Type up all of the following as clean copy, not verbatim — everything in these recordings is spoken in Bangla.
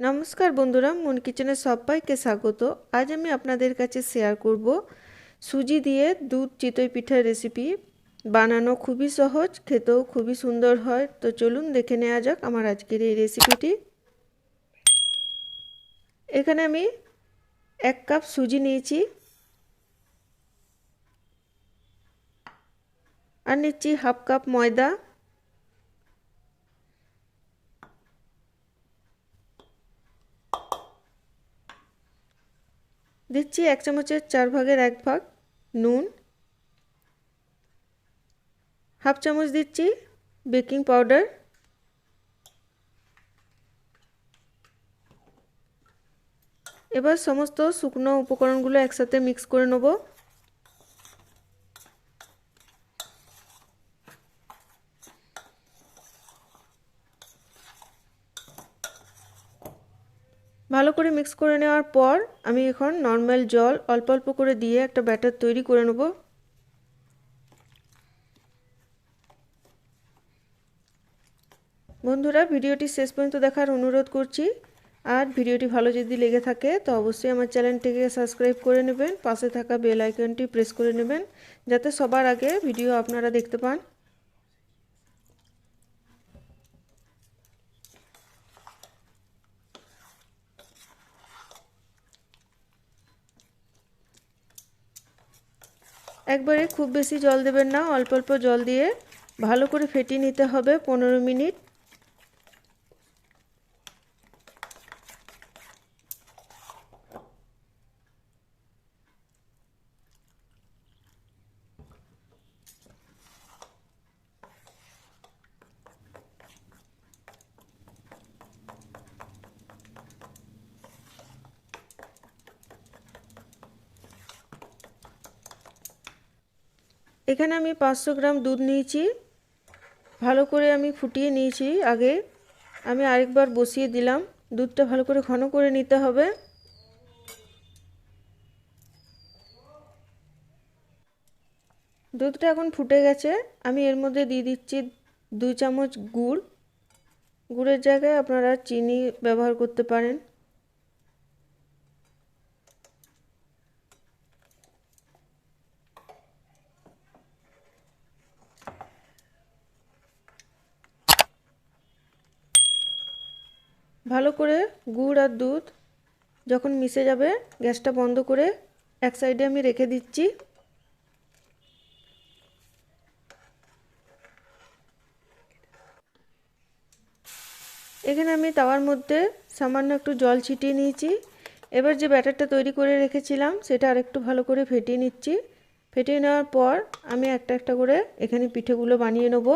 নমস্কার বন্ধুরা, মন কিচেনে সবাইকে স্বাগত। আজ আমি আপনাদের কাছে শেয়ার করব সুজি দিয়ে দুধ চিতই পিঠার রেসিপি। বানানো খুবই সহজ, খেতেও খুবই সুন্দর হয়। তো চলুন দেখে নেওয়া যাক আমার আজকের এই রেসিপিটি। এখানে আমি 1 কাপ সুজি নিয়েছি আর নিচ্ছি হাফ কাপ ময়দা, দিচ্ছি 1 চামচের 4 ভাগের 1 ভাগ নুন, হাফ চামচ দিচ্ছি বেকিং পাউডার, এবার সমস্ত শুকনো উপকরণগুলো একসাথে মিক্স করে নেব। ভালো করে মিক্স করে নেওয়ার পর আমি এখন নরমাল জল অল্প অল্প করে দিয়ে একটা ব্যাটার তৈরি করে নেব। বন্ধুরা, ভিডিওটি শেষ পর্যন্ত দেখার অনুরোধ করছি। আর ভিডিওটি ভালো যদি লেগে থাকে তো অবশ্যই আমার চ্যানেলটিকে সাবস্ক্রাইব করে নেবেন, পাশে থাকা বেল আইকনটি প্রেস করে নেবেন যাতে সবার আগে ভিডিও আপনারা দেখতে পান। একবারে খুব বেশি জল দেবেন না, অল্প অল্প জল দিয়ে ভালো করে ফেটিয়ে নিতে হবে 15 মিনিট। এখানে আমি 500 গ্রাম দুধ নিয়েছি, ভালো করে আমি ফুটিয়ে নিয়েছি। আগে আমি আরেকবার বসিয়ে দিলাম, দুধটা ভালো করে ঘন করে নিতে হবে। দুধটা এখন ফুটে গেছে, আমি এর মধ্যে দিয়ে দিচ্ছি 2 চামচ গুড়। গুড়ের জায়গায় আপনারা চিনি ব্যবহার করতে পারেন। ভালো করে গুড় আর দুধ যখন মিশে যাবে গ্যাসটা বন্ধ করে এক সাইডে আমি রেখে দিচ্ছি। এখানে আমি তাওয়ার মধ্যে সামান্য একটু জল ছিটিয়ে নিয়েছি। এবার যে ব্যাটারটা তৈরি করে রেখেছিলাম সেটা আরেকটু ভালো করে ফেটিয়ে নিচ্ছি। ফেটিয়ে নেওয়ার পর আমি একটা একটা করে এখানে পিঠেগুলো বানিয়ে নেব।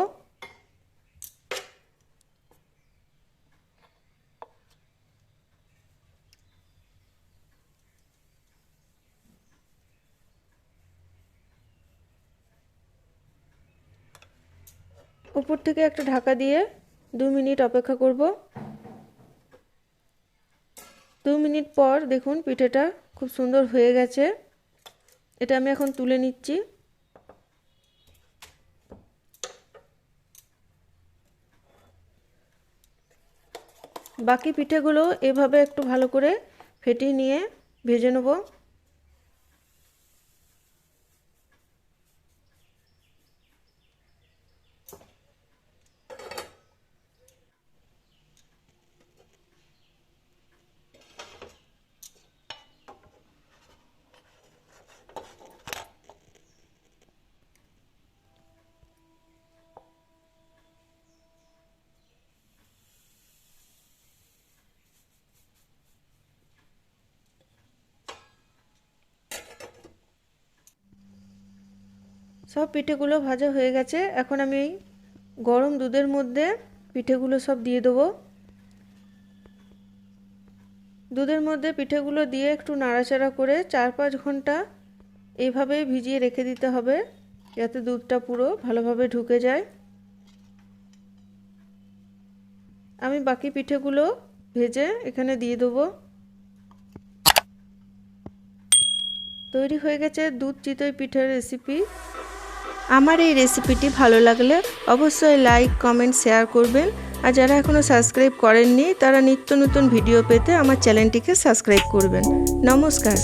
উপর থেকে একটা ঢাকা দিয়ে 2 মিনিট অপেক্ষা করব। 2 মিনিট পর দেখুন পিঠেটা খুব সুন্দর হয়ে গেছে। এটা আমি এখন তুলে নিচ্ছি। বাকি পিঠেগুলো এভাবে একটু ভালো করে ফেটিয়ে নিয়ে ভেজে নেব। সব পিঠেগুলো ভাজা হয়ে গেছে। এখন আমি গরম দুধের মধ্যে পিঠেগুলো সব দিয়ে দেবো। দুধের মধ্যে পিঠেগুলো দিয়ে একটু নাড়াচাড়া করে 4-5 ঘন্টা এইভাবে ভিজিয়ে রেখে দিতে হবে যাতে দুধটা পুরো ভালোভাবে ঢুকে যায়। আমি বাকি পিঠেগুলো ভেজে এখানে দিয়ে দেবো। তৈরি হয়ে গেছে দুধ চিতই পিঠার রেসিপি। আমার এই রেসিপিটি ভালো লাগলে অবশ্যই লাইক, কমেন্ট, শেয়ার করবেন আর যারা এখনও সাবস্ক্রাইব করেননি তারা নিত্য নতুন ভিডিও পেতে আমার চ্যানেলটিকে সাবস্ক্রাইব করবেন। নমস্কার।